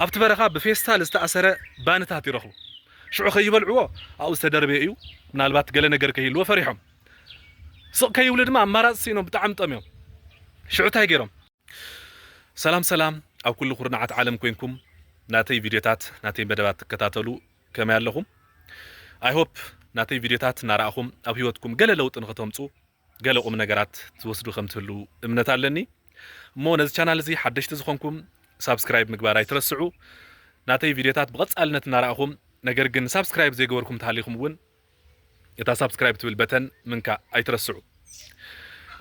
ኣብቲ በረኻ ብፌስታል ዝተኣሰረ ባንታት ይረኽቡ ሽዑ ከይበልዕዎ ኣብኡ ዝተደርበ እዩ ምናልባት ገለ ነገር ከይልዎ ፈሪሖም ስቕ ከይብሉ ድማ ኣማራፂ ሲኖም ብጣዕሚ ጠምዮም ሽዑ እንታይ ገይሮም ሰላም ኣብ ኩሉ ኩርናዓት ዓለም ኮይንኩም ናተይ ቪድዮታት ናተይ መደባት ትከታተሉ ከመይ ኣለኹም አይ ሆፕ ናተይ ቪድዮታት እናረኣኹም ኣብ ህይወትኩም ገለ ለውጢ ንኽተምፁ ገለ ቁም ነገራት ትወስዱ ከም ትህሉ እምነት ኣለኒ እሞ ነዚ ቻናል እዚ ሓደሽቲ ዝኾንኩም ሳብስክራይብ ምግባር ኣይትረስዑ ናተይ ቪድዮታት ብቐጻልነት እናረኣኹም ነገር ግን ሳብስክራይብ ዘይገበርኩም ተሃሊኹም እውን እታ ሳብስክራይብ ትብል በተን ምንካ ኣይትረስዑ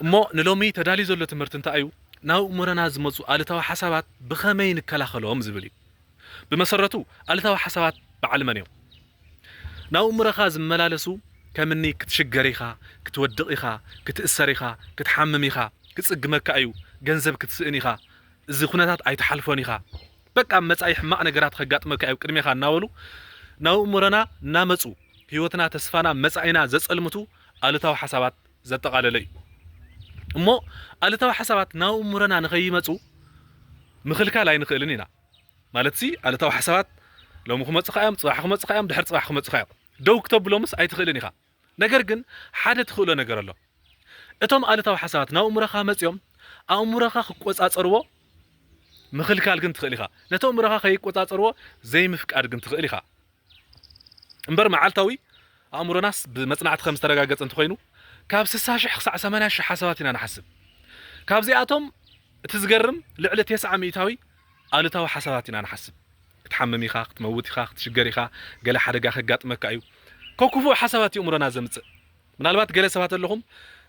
እሞ ንሎሚ ተዳልዩ ዘሎ ትምህርቲ እንታይ እዩ ናብ እሙረና ዝመፁ ኣሉታዊ ሓሳባት ብኸመይ ንከላኸሎም ዝብል እዩ ብመሰረቱ ኣሉታዊ ሓሳባት በዓል መን እዮም ናብ እሙረኻ ዝመላለሱ ከምኒ ክትሽገር ኢኻ ክትወድቕ ኢኻ ክትእሰር ኢኻ ክትሓምም ኢኻ ክጽግመካ እዩ ገንዘብ ክትስእን ኢኻ እዚ ኩነታት ኣይተሓልፎን ኢኻ በቃ መጻኢ ሕማቕ ነገራት ከጋጥመካ እዩ ቅድሜኻ እናበሉ ናብ እሙረና እናመፁ ህይወትና ተስፋና መጻኢና ዘጸልምቱ ኣሉታዊ ሓሳባት ዘጠቓለለ እዩ እሞ ኣሉታዊ ሓሳባት ናብ እሙረና ንኸይመፁ ምኽልካል ኣይንኽእልን ኢና ማለት ኣሉታዊ ሓሳባት ሎሚ ክመፅኻ እዮም ፅባሕ ክመፅኻ እዮም ድሕሪ ፅባሕ ክመፅኻ እዮም ደው ክተብሎምስ ኣይትኽእልን ኢኻ ነገር ግን ሓደ ትኽእሎ ነገር ኣሎ እቶም ኣሉታዊ ሓሳባት ናብ እሙረኻ መፅዮም ኣእሙረኻ ክቆፃፀርዎ ምኽልካል ግን ትኽእል ኢኻ ነቶም እሙረኻ ከይቆፃፀርዎ ዘይምፍቃድ ግን ትኽእል ኢኻ እምበር መዓልታዊ ኣእሙሮናስ ብመፅናዕቲ ከም ዝተረጋገፀ እንተኮይኑ ካብ 60,000 ክሳብ 80,000 ሓሳባት ኢና ንሓስብ ካብዚኣቶም እቲ ዝገርም ልዕሊ 90 ሚእታዊ ኣሉታዊ ሓሳባት ኢና ንሓስብ ክትሓምም ኢኻ ክትመውት ኢኻ ክትሽገር ኢኻ ገለ ሓደጋ ከጋጥመካ እዩ ኮክፉእ ሓሳባት እዩ እሙሮና ዘምፅእ ምናልባት ገለ ሰባት ኣለኹም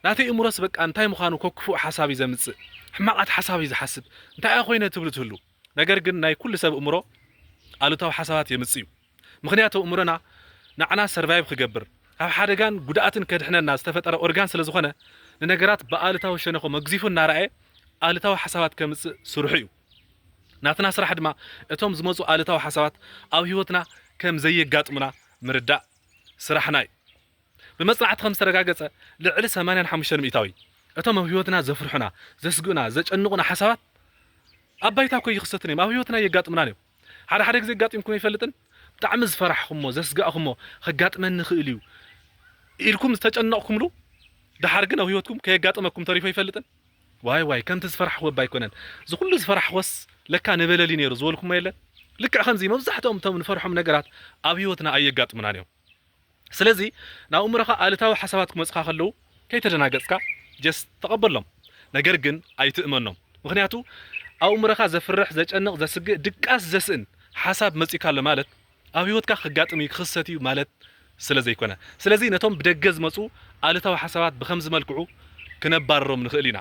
ናተይ እሙሮስ በቃ እንታይ ምዃኑ ኮክፉእ ሓሳብ እዩ ዘምፅእ ሕማቃት ሓሳብ እዩ ዝሓስብ እንታይ ኣ ኮይነ ትብሉ ትህሉ ነገር ግን ናይ ኩሉ ሰብ እሙሮ ኣሉታዊ ሓሳባት የምፅእ እዩ ምክንያቱ እሙሮና ንዓና ሰርቫይቭ ክገብር ኣብ ሓደጋን ጉድኣትን ከድሕነና ዝተፈጠረ ኦርጋን ስለ ዝኾነ ንነገራት ብኣሉታዊ ሸነኾ መግዚፉ እናረኣየ ኣሉታዊ ሓሳባት ከምፅእ ስርሑ እዩ ናትና ስራሕ ድማ እቶም ዝመፁ ኣሉታዊ ሓሳባት ኣብ ህይወትና ከም ዘየጋጥሙና ምርዳእ ስራሕና እዩ ብመፅናዕቲ ከም ዝተረጋገፀ ልዕሊ 85 ሚእታዊ እቶም ኣብ ህይወትና ዘፍርሑና ዘስግኡና ዘጨንቑና ሓሳባት ኣብ ባይታ እኮ ይኽሰትን እዮም ኣብ ህይወትና የጋጥሙና እዮም ሓደ ግዜ ጋጢምኩም ኣይፈልጥን ብጣዕሚ ዝፈራሕኩሞ ዘስጋእኩሞ ከጋጥመኒ ክእል እዩ ኢልኩም ዝተጨነቕኩምሉ ድሓር ግን ኣብ ህይወትኩም ከየጋጥመኩም ተሪፎ ይፈልጥን ዋይ ከምቲ ዝፈራሕዎ ኣይኮነን ዝኩሉ ዝፈራሕዎስ ለካ ነበለሊ ነይሩ ዝበልኩም የለን ልክዕ ከምዚ መብዛሕትኦም እቶም ንፈርሖም ነገራት ኣብ ህይወትና ኣየጋጥሙና እዮም ስለዚ ናብ እሙረኻ ኣሉታዊ ሓሳባት ክመፅካ ከለዉ ከይተደናገፅካ ጀስ ተቐበሎም ነገር ግን ኣይትእመኖም ምክንያቱ ኣብ እሙረኻ ዘፍርሕ ዘጨንቕ ዘስግእ ድቃስ ዘስእን ሓሳብ መፂካ ኣሎ ማለት ኣብ ህይወትካ ክጋጥም እዩ ክኽሰት እዩ ማለት ስለ ዘይኮነ ስለዚ ነቶም ብደገ ዝመፁ ኣሉታዊ ሓሳባት ብከምዚ መልክዑ ክነባረሮም ንኽእል ኢና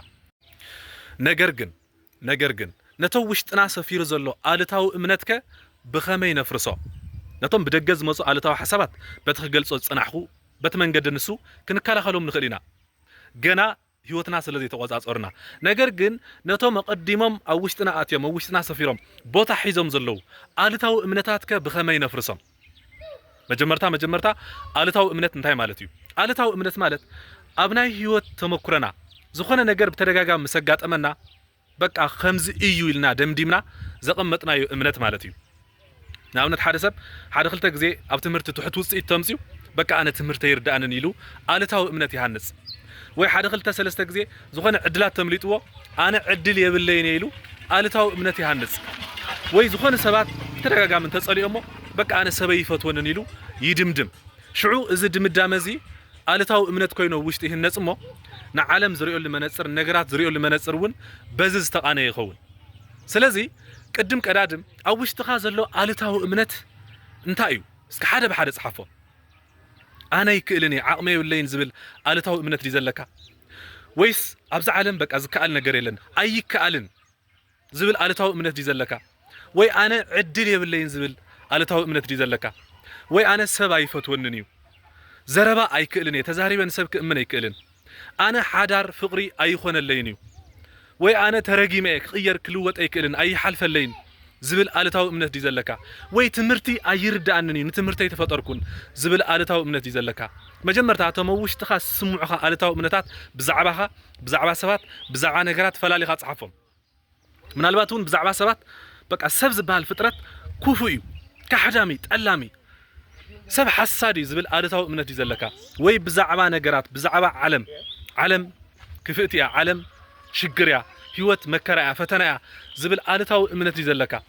ነገር ግን ነቶም ውሽጥና ሰፊሩ ዘሎ ኣሉታዊ እምነትከ ብኸመይ ነፍርሶ ነቶም ብደገ ዝመፁ ኣሉታዊ ሓሳባት በቲ ክገልፆ ዝፀናሕኹ በቲ መንገዲ ንሱ ክንከላኸሎም ንኽእል ኢና ገና ህይወትና ስለ ዘይተቆፃፀሩና ነገር ግን ነቶም ኣቐዲሞም ኣብ ውሽጥና ኣትዮም ኣብ ውሽጥና ሰፊሮም ቦታ ሒዞም ዘለዉ ኣሉታዊ እምነታትከ ብኸመይ ነፍርሶም መጀመርታ ኣሉታዊ እምነት እንታይ ማለት እዩ ኣሉታዊ እምነት ማለት ኣብ ናይ ህይወት ተመኩረና ዝኾነ ነገር ብተደጋጋሚ ምስ ኣጋጠመና በቃ ከምዚ እዩ ኢልና ደምዲምና ዘቐመጥናዮ እምነት ማለት እዩ ንኣብነት ሓደ ሰብ ሓደ ክልተ ግዜ ኣብ ትምህርቲ ትሑት ውፅኢት ተምፅኡ በቃ ኣነ ትምህርቲ ይርዳእንን ኢሉ ኣሉታዊ እምነት ይሃንፅ ወይ ሓደ ክልተ ሰለስተ ግዜ ዝኾነ ዕድላት ተምሊጥዎ ኣነ ዕድል የብለይን ኢሉ ኣሉታዊ እምነት ይሃንፅ ወይ ዝኾነ ሰባት ብተደጋጋሚ እንተፀሊኦሞ በቃ ኣነ ሰበይ ይፈትወንን ኢሉ ይድምድም ሽዑ እዚ ድምዳመ እዚ ኣሉታዊ እምነት ኮይኑ ውሽጢ ይህነፅ እሞ ንዓለም ዝሪኦሉ መነፅር ነገራት ዝሪኦሉ መነፅር እውን በዚ ዝተቃነየ ይኸውን ስለዚ ቅድም ቀዳድም ኣብ ውሽጥኻ ዘሎ ኣሉታዊ እምነት እንታይ እዩ እስኪ ሓደ ብሓደ ፀሓፎ ኣነ ይክእልን እየ ዓቕሚ የብለይን ዝብል ኣሉታዊ እምነት ድዩ ዘለካ ወይስ ኣብዚ ዓለም በቃ ዝከኣል ነገር የለን ኣይከኣልን ዝብል ኣሉታዊ እምነት ድዩ ዘለካ ወይ ኣነ ዕድል የብለይን ዝብል ኣሉታዊ እምነት ድዩ ዘለካ ወይ ኣነ ሰብ ኣይፈትወንን እዩ ዘረባ ኣይክእልን እየ ተዛሪበን ሰብ ክእምን ኣይክእልን ኣነ ሓዳር ፍቕሪ ኣይኾነለይን እዩ ወይ ኣነ ተረጊመ እየ ክቕየር ክልወጥ ኣይክእልን ኣይሓልፈለይን ዝብል ኣሉታዊ እምነት ድዩ ዘለካ ወይ ትምህርቲ ኣይርዳእንን እዩ ንትምህርተይ ተፈጠርኩን ዝብል ኣሉታዊ እምነት ድዩ ዘለካ መጀመርታ እቶም ኣብ ውሽጥኻ ዝስምዑኻ ኣሉታዊ እምነታት ብዛዕባኻ ብዛዕባ ሰባት ብዛዕባ ነገራት ፈላሊኻ ፀሓፎም ምናልባት እውን ብዛዕባ ሰባት بقى سب زبال فترة كوفيو كحدامي تألامي سب حسادي زبل آلتاو إمنتي زلكا وي بزعبا نجارات بزعبا علم كفئتي علم شجريا هيوت مكريا فتنايا زبل آلتاو إمنتي زلكا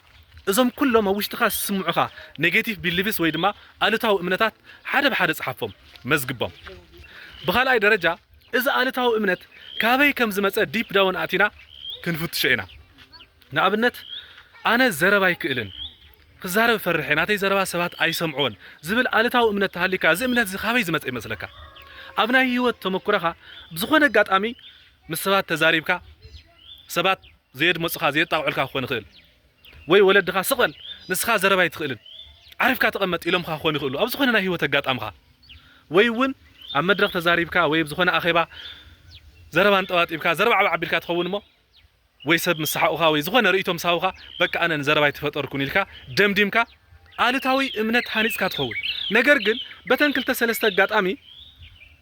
إذا كلهم وشتخا سمعوها نيجاتيف بيليفس ويدما آلتاو إمنتات حدا بحدا صحفهم مزقبهم بخال درجة إذا آلتاو إمنت كابي كم زمت ديب داون آتينا كنفوت شينا نابنت أنا زرباي كإلن خزارب فرحين أتي زربا سبات أي سمعون زبل آلتاو إمنت هاليكا زي إمنت زي خابي زمت مثلكا أبنا هيوت تمكرها بزخونة قات أمي مسبات تزاريبكا سبات زيد مصخا زيد طاوعلكا خوين خيل وي ولدخا سقل نسخا زرباي تخيلن عارفكا تقمت إلهم خا خوين يخيلو أبزخونة نا هيوت قات أمخا وي ون أم مدرخ تزاريبكا وي بزخونة أخيبا زربان طواتيبكا زرب عبيلكا تخون مو وي سب مسحاوخا وي زخونة رئيتهم ساوخا بك أنا نزرباي تفطركون إلكا دمديمكا آلتاوي إمنت حانيسكا تخون نجر جن بتن كلتا سلسلة قات أمي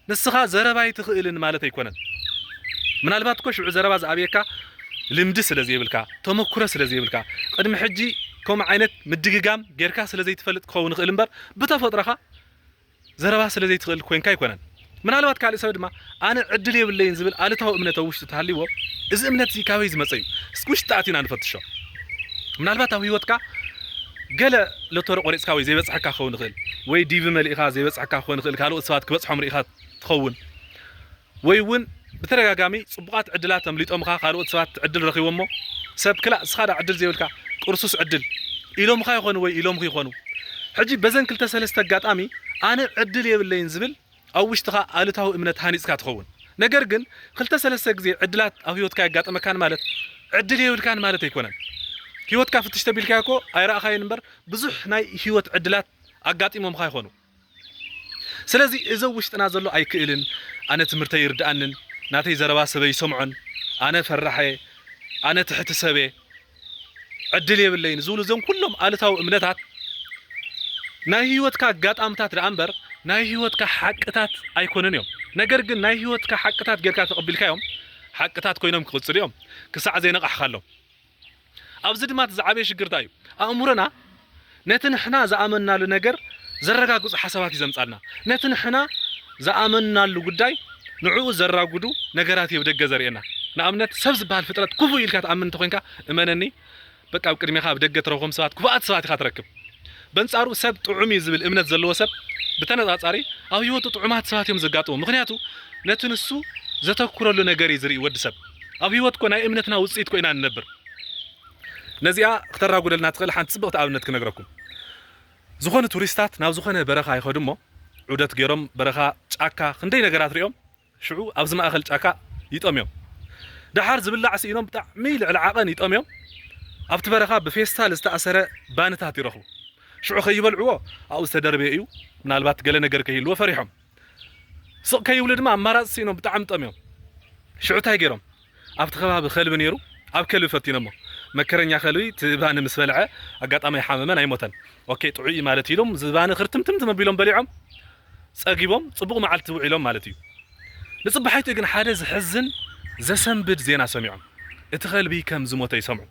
نسخا زرباي تخيلن مالتي يكونن من البات كوش زربا زعبيكا لمدي سلازي يبلكا تمكره سلازي يبلكا قدم حجي كوم عينت مدققام غيركا سلازي تفلت كون خيل امبر بتفطرخا زربا سلازي تخيل كوينكا يكونن من البات كالي سب دما انا عدل يبلين زبل آلتاو امنته وشت تحليو از امنت زي كاوي زمصي سكوش تاعتينا نفتشو من البات او هيوتكا قال لتور قريصكا وي زي بصحكا خون خيل وي ديف مليخا زي بصحكا خون خيل كالو صفات كبصحهم ريخا تخون وي ون بترغاغامي صبقات عدلاتهم ليطومخا خالوت سبات عدل رخيومو سب كلا سخادا عدل زيبلكا قرصوس عدل إلهم خا يخونو وي إلهم خي يخونو حجي بزن كلتا سلسته قاطامي انا عدل يبلين زبل او وشتخا آلتاو امنت هانيسكا تخون نجر جن كلتا سلسته غزي عدلات او هيوتكا يقاطم كان مالت عدل يبلكان مالت يكونن هيوتكا فتشتبيلكا كو ايرا خاي نمبر بزح ناي هيوت عدلات اقاطيمهم خا يخونو سلازي اذا وشتنا زلو ايكيلن انا تمرتي يردانن ناتي زربا سبي سمعن انا فرحي انا تحت سبي عدل يبلين زولو زم كلهم آلتاو امنتات ناي هيوتكا قاطامتات رامبر ناي هيوتكا حقتات ايكونن يوم نجر جن ناي هيوتكا حقتات غيركا تقبلكا يوم حقتات كوينم كقصر يوم كساع زي نقح خالو ابز دما تزعبي شغرتايو امورنا نتنحنا زامننا له نجر زرغاغص حسابات يزمصالنا نتنحنا زامننا له غداي نعو زراغدو نجرات يبدغ زرينا نامنت سبز بال فطرت كفو يلكا تامن تخوينكا امنني بقى قدميخا بدغ ترخم سبات كفات سبات خا تركب بنصارو سب طعمي زبل امنت زلو سب بتنጻጻሪ او يوت طعمات سبات يم زغاطو مخنياتو نتنسو زتكرلو نجر يزري ود سب او يوت كو ناي امنتنا وصيت كوينا ننبر نزيا اختراغودلنا تخل حنت صبغت ابنت كنغركم زخونه توريستات ناو زخونه برخا يخدمو عودت غيرم برخا ጫካ خندي نجرات ريوم شعو ابز ماخل ጫካ يطميوم دحار زبلع سينوم بطعمي العقن يطميوم ابت برخا بفيستال استاثره بانتات يرخو شعو خيبلعو او استدربيو منالبات قال نجر كيلو فريحهم سق كيولد ما امراض سينوم بطعم طميوم شعو تاي غيرم ابت خباب خلب نيرو اب كلو فتينمو مكرنيا خلوي تبان مسبلعه اقاطامي حممن ايموتن اوكي طعي مالتي لهم زبان خرتمتم بيلهم بليعهم صقيبهم صبغ معلت وعيلهم مالتي لصبحيت ግን ሓደ ዝሕዝን ዘሰንብድ ዜና ሰሚዖም እቲ ኸልቢ ከም ዝሞተ ይሰምዑ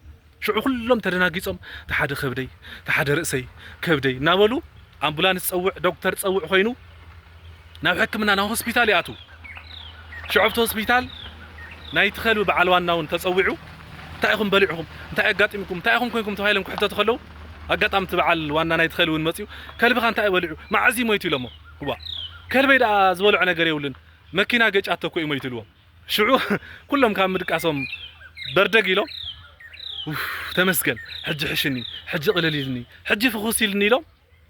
ሽዑ ኩሎም ተደናጊጾም ተሓደ ከብደይ ተሓደ ርእሰይ ከብደይ ናበሉ ኣምቡላንስ ፀውዕ ዶክተር ፀውዕ ኮይኑ ናብ ሕክምና ናብ ሆስፒታል ይኣቱ ሽዑብቲ ሆስፒታል ናይ ተኸልቢ በዓል ዋናውን ተፀዊዑ እንታይ ኢኹም በሊዕኹም እንታይ ኣጋጢምኩም እንታይ ኢኹም ኮይንኩም ተባሂሎም ክሕተቱ ከለዉ ኣጋጣምቲ በዓል ዋና ናይ ተኸልቢውን መፅኡ ከልቢኻ እንታይ በሊዑ ማዓዚ ሞይቱ ኢሎሞ ህዋ ከልበይ ዳ ዝበልዖ ነገር የብልን مكينا جاتو كو يميتلوم شعو كلهم كان مدقاسهم بردق يلو تمسكن حج حشني حج قلليلني حج فخوسيلني لو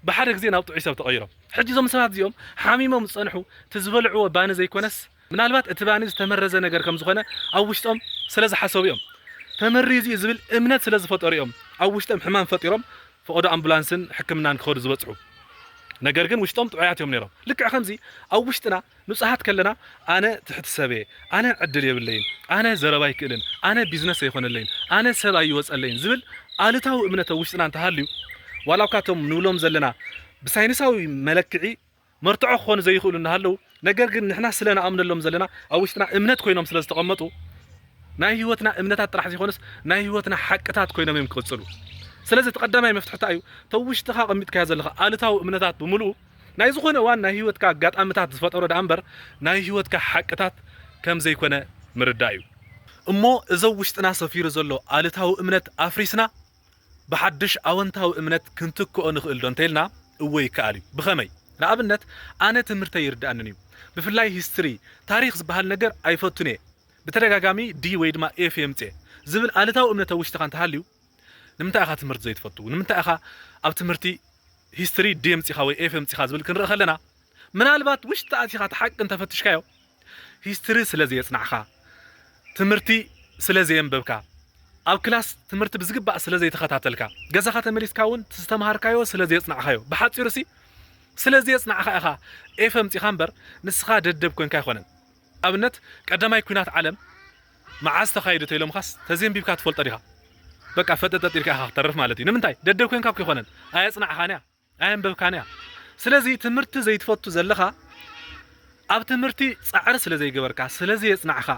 بحر غزينا وطعي سب تغيروا حج زوم سمات زيوم حاميمهم صنحو تزبلعوا بان زي كونس منالبات اتباني تمرزه ነገር ከም ዝኾነ ኣብ ውሽጦም ስለዚ ሓሰብዮም ተመሪዚ ዝብል እምነት ስለዚ ፈጠሪዮም ኣብ ውሽጦም ሕማም ፈጢሮም ፈቆዶ ኣምቡላንስን ሕክምናን ክኸዱ ዝበጽሑ ነገር ግን ውሽጦም ጥዑያትዮም ነይሮም ልክዕ ከምዚ ኣብ ውሽጥና ንጹሃት ከለና ኣነ ትሕት ሰበ ኣነ ዕድል የብለይን ኣነ ዘረባይ ክእልን ኣነ ቢዝነስ ይኾነለይን ኣነ ሰብኣይ ይወጸለይን ዝብል ኣልታዊ እምነት ኣብ ውሽጥና እንተሃልዩ ዋላውካቶም ንብሎም ዘለና ብሳይንሳዊ መለክዒ مرتعو خون زي يقولوا إن هلو نجرج نحنا سلنا أمن اللهم زلنا أو وشتنا إمنت كوينهم سلز تقمطوا ناي هوتنا إمنتات راح يخونس ناي هوتنا حقتات كوينهم يمكوتسلو ስለዚህ ተቀዳማይ መፍትሕታ እዩ ተውሽትኻ ቀሚጥካ ዘለኻ ኣልታዊ እምነታት ብምሉኡ ናይ ዝኾነ ዋን ናይ ህይወትካ ኣጋጣሚታት ዝፈጠሮ ዳ እምበር ናይ ህይወትካ ሓቅታት ከም ዘይኮነ ምርዳእ እዩ እሞ እዚ ውሽጥና ሰፊሩ ዘሎ ኣልታዊ እምነት ኣፍሪስና ብሓድሽ ኣወንታዊ እምነት ክንትክኦ ንኽእል ዶ እንተኢልና እወ ይከኣል እዩ ብኸመይ ንኣብነት ኣነ ትምህርተይ ይርዳእንን እዩ ብፍላይ ሂስትሪ ታሪክ ዝበሃል ነገር ኣይፈቱን እየ ብተደጋጋሚ ዲ ወይ ድማ ኤፍ የምፅእ ዝብል ኣልታዊ እምነት ኣብ ውሽጥኻ እንተሃልዩ ንምንታይ ኢኻ ትምህርቲ ዘይትፈቱ ንምንታይ ኢኻ ኣብ ትምህርቲ ሂስትሪ ዲ የምፅኻ ወይ ኤፍ የምፅኻ ዝብል ክንርኢ ከለና ምናልባት ውሽጢ ኣቲኻ ተሓቂ እንተፈትሽካዮ ሂስትሪ ስለዘየፅናዕኻ ትምህርቲ ስለዘየንበብካ ኣብ ክላስ ትምህርቲ ብዝግባእ ስለዘይተኸታተልካ ገዛኻ ተመሊስካ እውን ዝተምሃርካዮ ስለዘየፅናዕኻዮ ብሓፂሩ ሲ ስለዘየፅናዕኻ ኢኻ ኤፍ የምፅኻ እምበር ንስኻ ደደብ ኮንካ ኣይኮነን ኣብነት ቀዳማይ ኩናት ዓለም መዓዝ ተኻይዱ ተኢሎምኻስ ተዘንቢብካ ትፈልጦ ዲኻ በቃ ፈጠጠጥ ኢልካ ኢኻ ክትተርፍ ማለት እዩ ንምንታይ ደደብ ኮንካ እኮ ይኮነን ኣየፅናዕኻን እያ ኣየንበብካን እያ ስለዚ ትምህርቲ ዘይትፈቱ ዘለኻ ኣብ ትምህርቲ ፃዕሪ ስለዘይገበርካ ስለዘየፅናዕኻ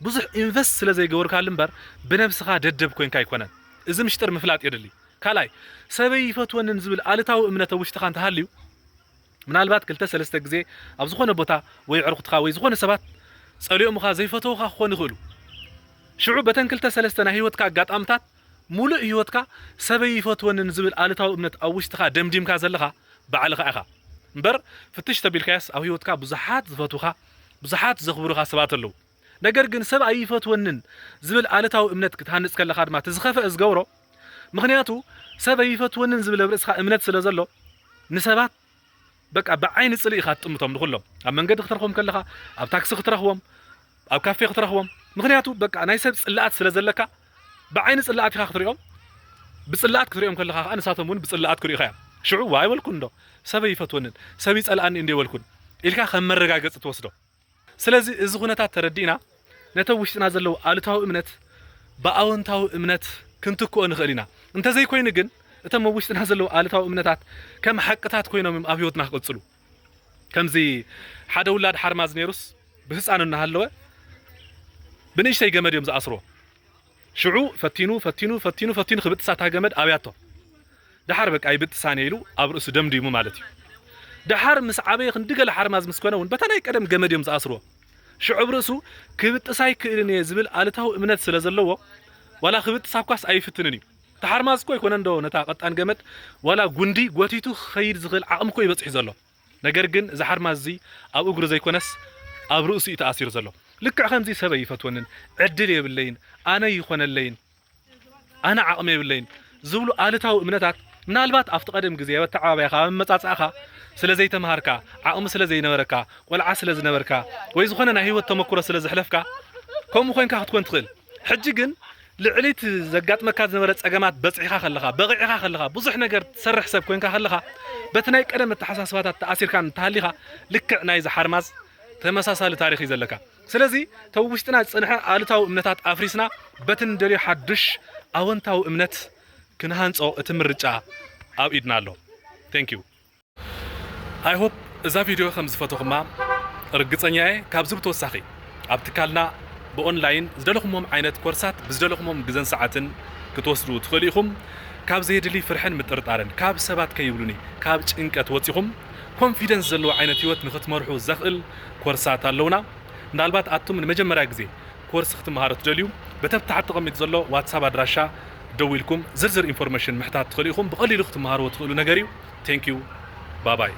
ብዙሕ ኢንቨስት ስለዘይገበርካሉ እምበር ብነብስኻ ደደብ ኮንካ ኣይኮነን እዚ ምሽጥር ምፍላጥ የድሊ ካልኣይ ሰበይ ይፈትወንን ዝብል ኣልታዊ እምነት ኣብ ውሽጥኻ እንተሃልዩ ምናልባት ክልተ ሰለስተ ግዜ ኣብ ዝኾነ ቦታ ወይ ዕርኽትኻ ወይ ዝኾነ ሰባት ፀሊኦምኻ ዘይፈተውኻ ክኾኑ ይኽእሉ ሽዑ በተን ክልተ ሰለስተ ናይ ህይወትካ ኣጋጣምታት ሙሉእ ህይወትካ ሰበይ ይፈትወንን ዝብል ኣልታዊ እምነት ኣብ ውሽጥኻ ደምዲምካ ዘለኻ ባዕልኻ ኢኻ እምበር ፍትሽ ተቢልካያስ ኣብ ህይወትካ ብዙሓት ዝፈትውኻ ብዙሓት ዘኽብሩኻ ሰባት ኣለዉ ነገር ግን ሰብ ኣይፈትወንን ዝብል ኣልታዊ እምነት ክትሃንፅ ከለኻ ድማ ትዝኸፍአ ዝገብሮ ምክንያቱ ሰብ ኣይፈትወንን ዝብል ኣብ ርእስኻ እምነት ስለ ዘሎ ንሰባት በቃ ብዓይኒ ፅልኢ ኢኻ ትጥምቶም ንኩሎም ኣብ መንገዲ ክትረኽቦም ከለኻ ኣብ ታክሲ ክትረኽቦም ኣብ ካፌ ክትረኽቦም ምክንያቱ በቃ ናይ ሰብ ፅላኣት ስለ ዘለካ ብዓይኒ ፅላኣት ኢኻ ክትሪኦም ብፅላኣት ክትሪኦም ከለኻ ከዓ ንሳቶም እውን ብፅላኣት ክሪኢኻ እያ ሽዑ ዋይ ወልኩን ዶ ሰብ ኣይፈትወንን ሰብ ይፀልኣኒ እንደ ወልኩን ኢልካ ከም መረጋገፂ ትወስዶ ስለዚ እዚ ኩነታት ተረዲእና ነቶም ውሽጥና ዘለው ኣልታዊ እምነት ብኣወንታዊ እምነት ክንትክኦ ንኽእል ኢና እንተዘይኮይኑ ግን እቶም ኣብ ውሽጥና ዘለው ኣልታዊ እምነታት ከም ሓቅታት ኮይኖም ኣብ ህይወትና ክቕፅሉ ከምዚ ሓደ ውላድ ሓርማዝ ነይሩስ ብህፃኑ እናሃለወ ብንእሽተይ ገመድ እዮም ዝኣስርዎ ሽዑ ፈቲኑ ክብጥሳታ ገመድ ኣብያቶ ድሓር በቃ ይብጥሳነ ኢሉ ኣብ ርእሱ ደምዲሙ ማለት እዩ ድሓር ምስ ዓበየ ክንዲገለ ሓርማዝ ምስ ኮነ እውን በታ ናይ ቀደም ገመድ እዮም ዝኣስርዎ ሽዑ ብርእሱ ክብጥሳይ ክእልን እየ ዝብል ኣልታዊ እምነት ስለ ዘለዎ ዋላ ክብጥሳ እኳስ ኣይፍትንን እዩ ተሓርማዝ እኮ ይኮነ እንዶ ነታ ቀጣን ገመድ ዋላ ጉንዲ ጎቲቱ ክኸይድ ዝኽእል ዓቕሚ እኮ ይበፅሑ ዘሎ ነገር ግን እዚ ሓርማዝ እዚ ኣብ እግሩ ዘይኮነስ ኣብ ርእሱ እዩ ተኣሲሩ ዘሎ ልክዕ ከምዚ ሰብ ኣይፈትወንን ዕድል የብለይን ኣነ ይኾነለይን ኣነ ዓቕሚ የብለይን ዝብሉ ኣልታዊ እምነታት ምናልባት ኣብቲ ቀደም ግዜ በተዓባብያኻ ኣብ መጻጻእኻ ስለዘይተምሃርካ ዓቕሚ ስለዘይነበረካ ቆልዓ ስለዝነበርካ ወይ ዝኾነ ናይ ህይወት ተመክሮ ስለዘሕለፍካ ከምኡ ኮንካ ክትኮን ትኽእል ሕጂ ግን ልዕሊት ዘጋጥመካ ዝነበረ ፀገማት በፅሒኻ ከለኻ በቂዕኻ ከለኻ ብዙሕ ነገር ትሰርሕ ሰብ ኮንካ ከለኻ በቲ ናይ ቀደም ኣተሓሳስባታት ተኣሲርካ እንተሃሊኻ ልክዕ ናይ ዝሓርማዝ ተመሳሳሊ ታሪክ እዩ ዘለካ ስለዚ ተው ውሽጥና ዝፀንሐ ኣልታዊ እምነታት ኣፍሪስና በቲ ንደልዮ ሓድሽ ኣወንታዊ እምነት ክንሃንፆ እቲ ምርጫ ኣብ ኢድና ኣሎ ቴንክ ዩ ኣይ ሆፕ እዛ ቪድዮ ከም ዝፈተኹማ ርግፀኛ እየ ካብዚ ብተወሳኺ ኣብ ትካልና ብኦንላይን ዝደለኹሞም ዓይነት ኮርሳት ብዝደለኹሞም ግዘን ሰዓትን ክትወስዱ ትኽእሉ ኢኹም ካብ ዘየድሊ ፍርሕን ምጥርጣርን ካብ ሰባት ከይብሉኒ ካብ ጭንቀት ወፂኹም ኮንፊደንስ ዘለዎ ዓይነት ህይወት ንኽትመርሑ ዘኽእል ኮርሳት ኣለውና ምናልባት ኣቱም ንመጀመርያ ግዜ ኮርስ ክትመሃሩ ትደልዩ በተብታሕቲ ተቐሚጡ ዘሎ ዋትሳፕ ኣድራሻ ደው ኢልኩም ዝርዝር ኢንፎርሜሽን ምሕታት ትኽእሉ ኢኹም ብቐሊሉ ክትመሃርዎ ትኽእሉ ነገር እዩ ቴንክ ዩ ባይ ባይ